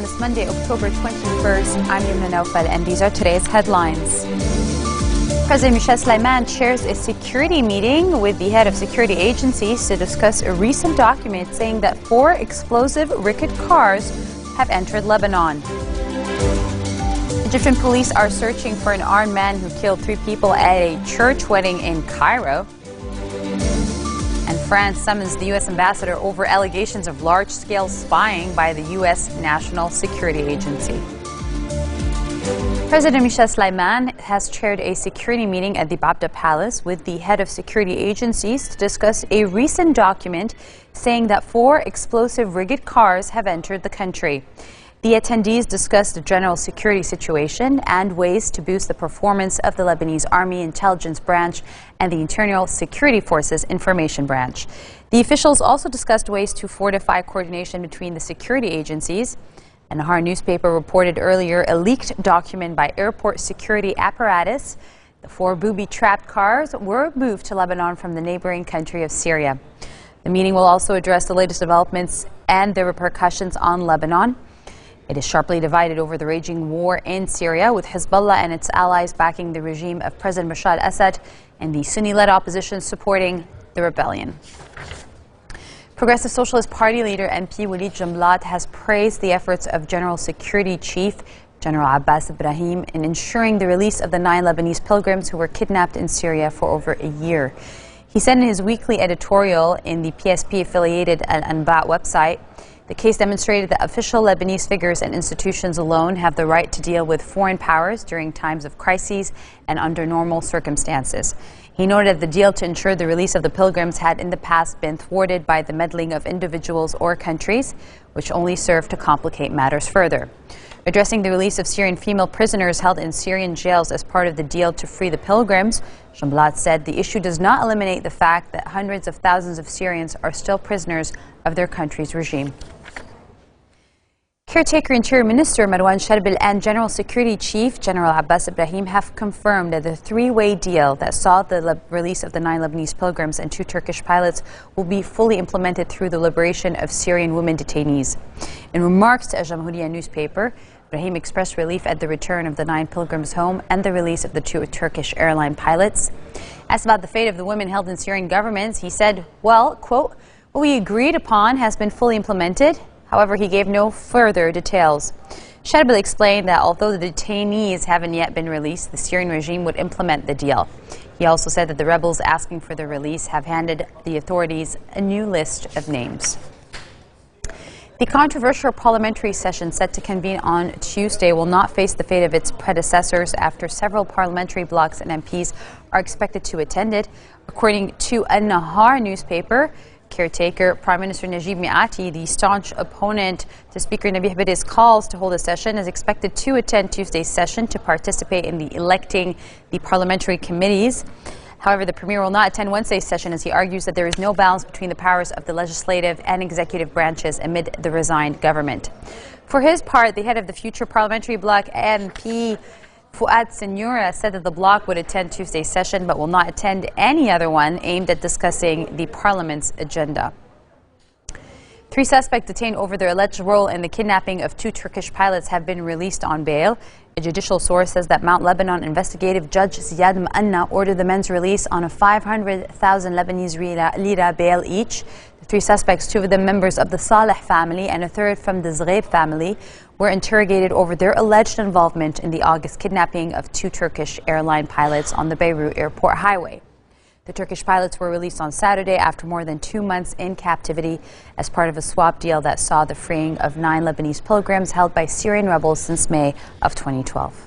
this Monday, October 21st. I'm Yumna Naufal, and these are today's headlines. President Michel Sulaiman chairs a security meeting with the head of security agencies to discuss a recent document saying that 4 explosive ricket cars have entered Lebanon. Egyptian police are searching for an armed man who killed 3 people at a church wedding in Cairo. And France summons the U.S. ambassador over allegations of large-scale spying by the U.S. National Security Agency. President Michel Sulaiman has chaired a security meeting at the Babda Palace with the head of security agencies to discuss a recent document saying that 4 explosive rigged cars have entered the country. The attendees discussed the general security situation and ways to boost the performance of the Lebanese Army Intelligence Branch and the Internal Security Forces Information Branch. The officials also discussed ways to fortify coordination between the security agencies. And Nahar newspaper reported earlier a leaked document by airport security apparatus. The 4 booby-trapped cars were moved to Lebanon from the neighboring country of Syria. The meeting will also address the latest developments and their repercussions on Lebanon. It is sharply divided over the raging war in Syria, with Hezbollah and its allies backing the regime of President Bashar al-Assad and the Sunni-led opposition supporting the rebellion. Progressive Socialist Party leader MP Walid Jumblat has praised the efforts of General Security Chief General Abbas Ibrahim in ensuring the release of the 9 Lebanese pilgrims who were kidnapped in Syria for over a year. He said in his weekly editorial in the PSP-affiliated Al-Anba website, the case demonstrated that official Lebanese figures and institutions alone have the right to deal with foreign powers during times of crises and under normal circumstances. He noted that the deal to ensure the release of the pilgrims had in the past been thwarted by the meddling of individuals or countries, which only served to complicate matters further. Addressing the release of Syrian female prisoners held in Syrian jails as part of the deal to free the pilgrims, Jumblat said the issue does not eliminate the fact that hundreds of thousands of Syrians are still prisoners of their country's regime. Caretaker Interior Minister Marwan Sharbil and General Security Chief General Abbas Ibrahim have confirmed that the 3-way deal that saw the release of the 9 Lebanese pilgrims and 2 Turkish pilots will be fully implemented through the liberation of Syrian women detainees. In remarks to Al Jamhuriya newspaper, Ibrahim expressed relief at the return of the 9 pilgrims home and the release of the 2 Turkish airline pilots. Asked about the fate of the women held in Syrian governments, he said, well, quote, what we agreed upon has been fully implemented. However, he gave no further details. Sharbil explained that although the detainees haven't yet been released, the Syrian regime would implement the deal. He also said that the rebels asking for their release have handed the authorities a new list of names. The controversial parliamentary session set to convene on Tuesday will not face the fate of its predecessors after several parliamentary blocs and MPs are expected to attend it. According to Nahar newspaper, caretaker Prime Minister Najib Miati, the staunch opponent to Speaker Nabih Berri's calls to hold a session, is expected to attend Tuesday's session to participate in the electing the parliamentary committees. However, the Premier will not attend Wednesday's session as he argues that there is no balance between the powers of the legislative and executive branches amid the resigned government. For his part, the head of the future parliamentary bloc, MP Fuad Senura, said that the bloc would attend Tuesday's session but will not attend any other one aimed at discussing the parliament's agenda. 3 suspects detained over their alleged role in the kidnapping of 2 Turkish pilots have been released on bail. A judicial source says that Mount Lebanon investigative judge Ziad Ma'anna ordered the men's release on a 500,000 Lebanese lira bail each. The 3 suspects, 2 of them members of the Saleh family and a 3rd from the Zghaib family, were interrogated over their alleged involvement in the August kidnapping of 2 Turkish airline pilots on the Beirut Airport Highway. The Turkish pilots were released on Saturday after more than 2 months in captivity as part of a swap deal that saw the freeing of 9 Lebanese pilgrims held by Syrian rebels since May of 2012.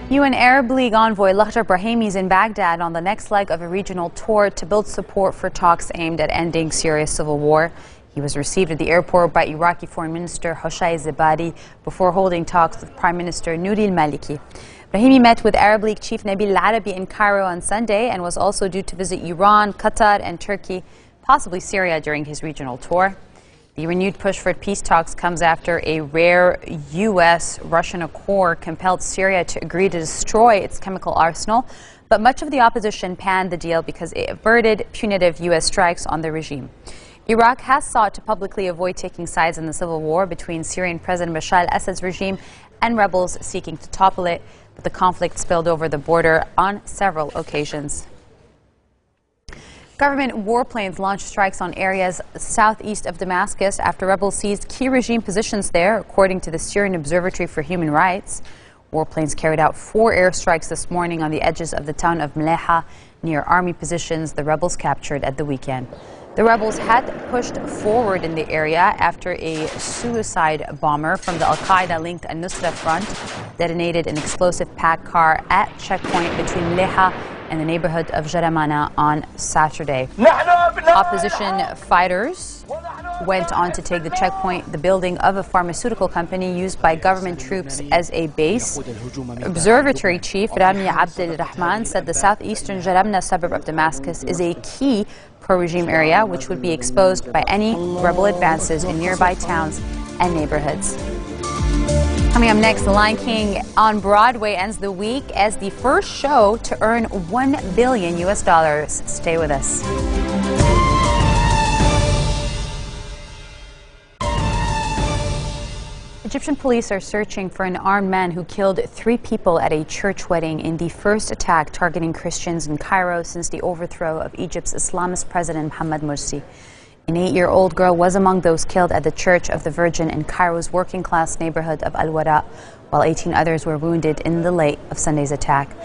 UN Arab League envoy Lakhdar Brahimi is in Baghdad on the next leg of a regional tour to build support for talks aimed at ending Syria's civil war. He was received at the airport by Iraqi Foreign Minister Hoshay Zebari before holding talks with Prime Minister Nouri al-Maliki. Brahimi met with Arab League Chief Nabil al-Arabi in Cairo on Sunday and was also due to visit Iran, Qatar and Turkey, possibly Syria, during his regional tour. The renewed push for peace talks comes after a rare U.S.-Russian accord compelled Syria to agree to destroy its chemical arsenal, but much of the opposition panned the deal because it averted punitive U.S. strikes on the regime. Iraq has sought to publicly avoid taking sides in the civil war between Syrian President Bashar al-Assad's regime and rebels seeking to topple it, but the conflict spilled over the border on several occasions. Government warplanes launched strikes on areas southeast of Damascus after rebels seized key regime positions there, according to the Syrian Observatory for Human Rights. Warplanes carried out 4 airstrikes this morning on the edges of the town of Mleha, near army positions the rebels captured at the weekend. The rebels had pushed forward in the area after a suicide bomber from the al-Qaeda-linked Al-Nusra front detonated an explosive packed car at checkpoint between Mleha and the neighborhood of Jaramana on Saturday. Opposition fighters went on to take the checkpoint, the building of a pharmaceutical company used by government troops as a base. Observatory Chief Rami Abdel Rahman said the southeastern Jaramna suburb of Damascus is a key pro-regime area which would be exposed by any rebel advances in nearby towns and neighborhoods. Coming up next, The Lion King on Broadway ends the week as the first show to earn $1 billion US. Stay with us. Egyptian police are searching for an armed man who killed 3 people at a church wedding in the first attack targeting Christians in Cairo since the overthrow of Egypt's Islamist president Mohamed Morsi. An 8-year-old girl was among those killed at the Church of the Virgin in Cairo's working-class neighborhood of Al-Wara, while 18 others were wounded in the late of Sunday's attack.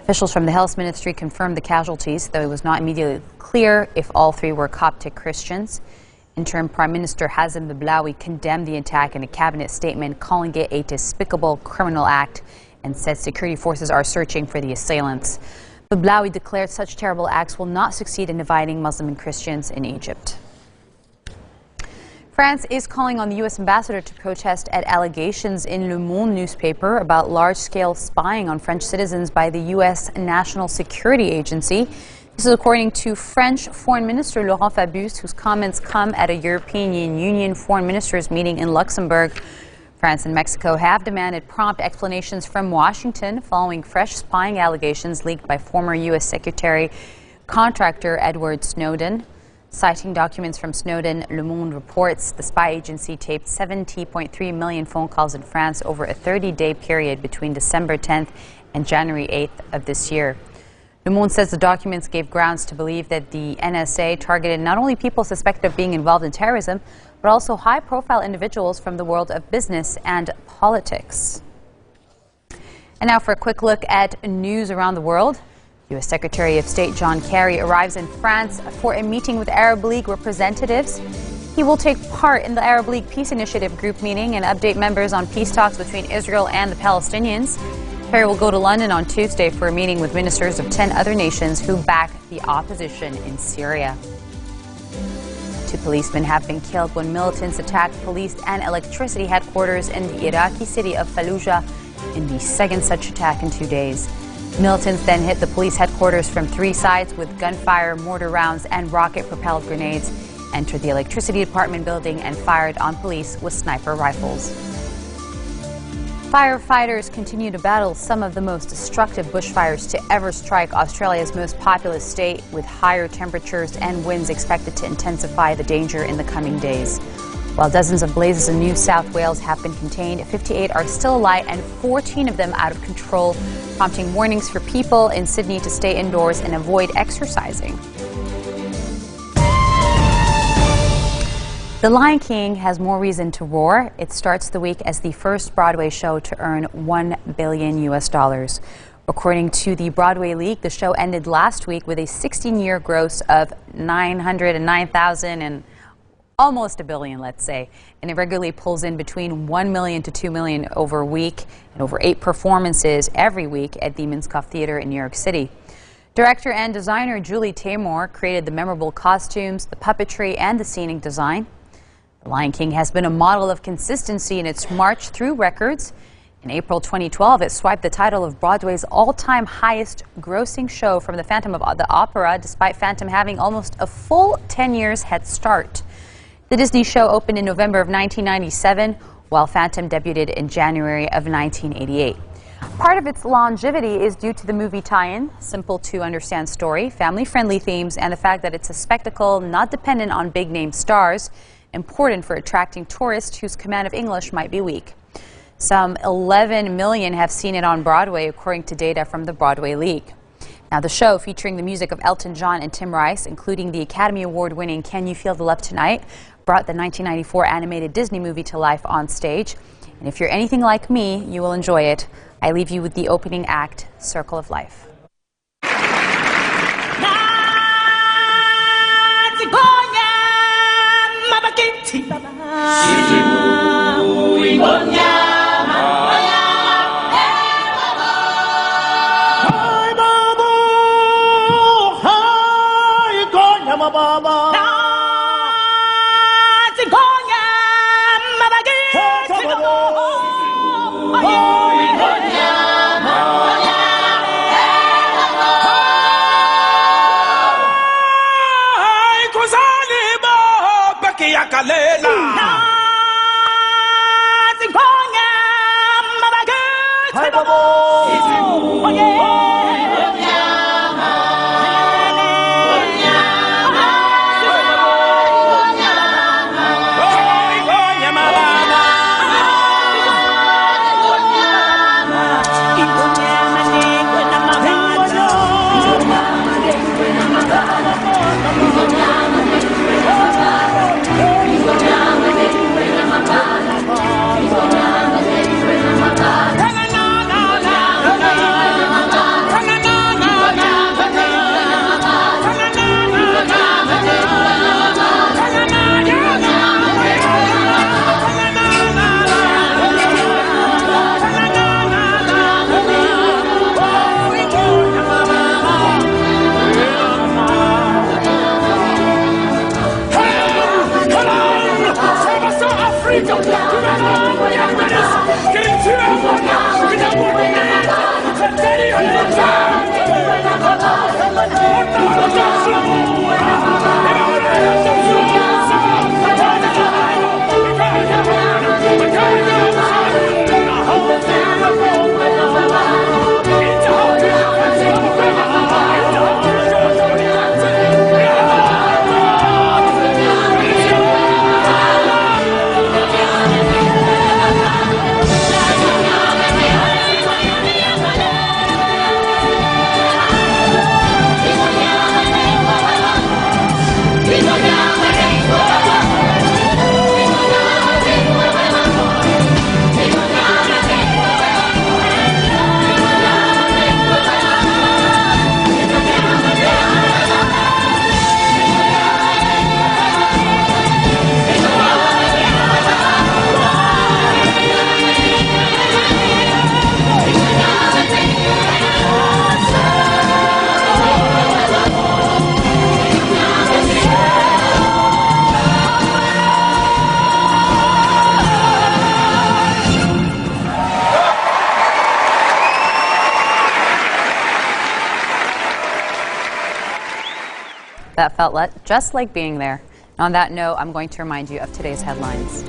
Officials from the Health Ministry confirmed the casualties, though it was not immediately clear if all 3 were Coptic Christians. Interim Prime Minister Hazem Biblawi condemned the attack in a cabinet statement, calling it a despicable criminal act, and said security forces are searching for the assailants. Biblawi declared such terrible acts will not succeed in dividing Muslim and Christians in Egypt. France is calling on the U.S. ambassador to protest at allegations in Le Monde newspaper about large-scale spying on French citizens by the U.S. National Security Agency. This is according to French Foreign Minister Laurent Fabius, whose comments come at a European Union foreign ministers meeting in Luxembourg. France and Mexico have demanded prompt explanations from Washington following fresh spying allegations leaked by former U.S. Secretary contractor Edward Snowden. Citing documents from Snowden, Le Monde reports the spy agency taped 70.3 million phone calls in France over a 30-day period between December 10th and January 8th of this year. Le Monde says the documents gave grounds to believe that the NSA targeted not only people suspected of being involved in terrorism, but also high-profile individuals from the world of business and politics. And now for a quick look at news around the world. U.S. Secretary of State John Kerry arrives in France for a meeting with Arab League representatives. He will take part in the Arab League Peace Initiative group meeting and update members on peace talks between Israel and the Palestinians. Kerry will go to London on Tuesday for a meeting with ministers of 10 other nations who back the opposition in Syria. 2 policemen have been killed when militants attacked police and electricity headquarters in the Iraqi city of Fallujah in the second such attack in 2 days. Militants then hit the police headquarters from 3 sides with gunfire, mortar rounds, and rocket-propelled grenades, entered the electricity department building, and fired on police with sniper rifles. Firefighters continue to battle some of the most destructive bushfires to ever strike Australia's most populous state, with higher temperatures and winds expected to intensify the danger in the coming days. While dozens of blazes in New South Wales have been contained, 58 are still alight and 14 of them out of control, prompting warnings for people in Sydney to stay indoors and avoid exercising. The Lion King has more reason to roar. It starts the week as the first Broadway show to earn $1 billion US. According to the Broadway League, the show ended last week with a 16-year gross of $909,000 and almost $1 billion, let's say, and it regularly pulls in between $1 million to $2 million over a week and over 8 performances every week at the Minskoff Theater in New York City. Director and designer Julie Taymor created the memorable costumes, the puppetry, and the scenic design. The Lion King has been a model of consistency in its march through records. In April 2012, it swiped the title of Broadway's all-time highest grossing show from the Phantom of the Opera, despite Phantom having almost a full 10 years head start. The Disney show opened in November of 1997, while Phantom debuted in January of 1988. Part of its longevity is due to the movie tie-in, simple to understand story, family-friendly themes, and the fact that it's a spectacle not dependent on big-name stars, important for attracting tourists whose command of English might be weak. Some 11 million have seen it on Broadway, according to data from the Broadway League. Now, the show, featuring the music of Elton John and Tim Rice, including the Academy Award-winning Can You Feel the Love Tonight, brought the 1994 animated Disney movie to life on stage. And if you're anything like me, you will enjoy it. I leave you with the opening act, Circle of Life. That felt just like being there. And on that note, I'm going to remind you of today's headlines.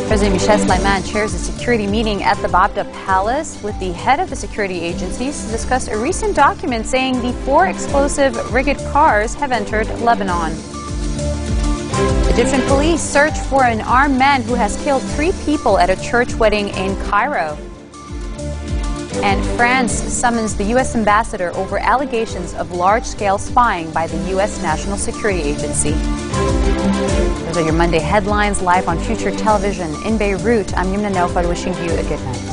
President Michel Sulaiman chairs a security meeting at the Babda Palace with the head of the security agencies to discuss a recent document saying the 4 explosive rigged cars have entered Lebanon. Egyptian police search for an armed man who has killed 3 people at a church wedding in Cairo. And France summons the U.S. ambassador over allegations of large-scale spying by the U.S. National Security Agency. Those are your Monday headlines live on Future Television. In Beirut, I'm Yumna Naufal wishing you a good night.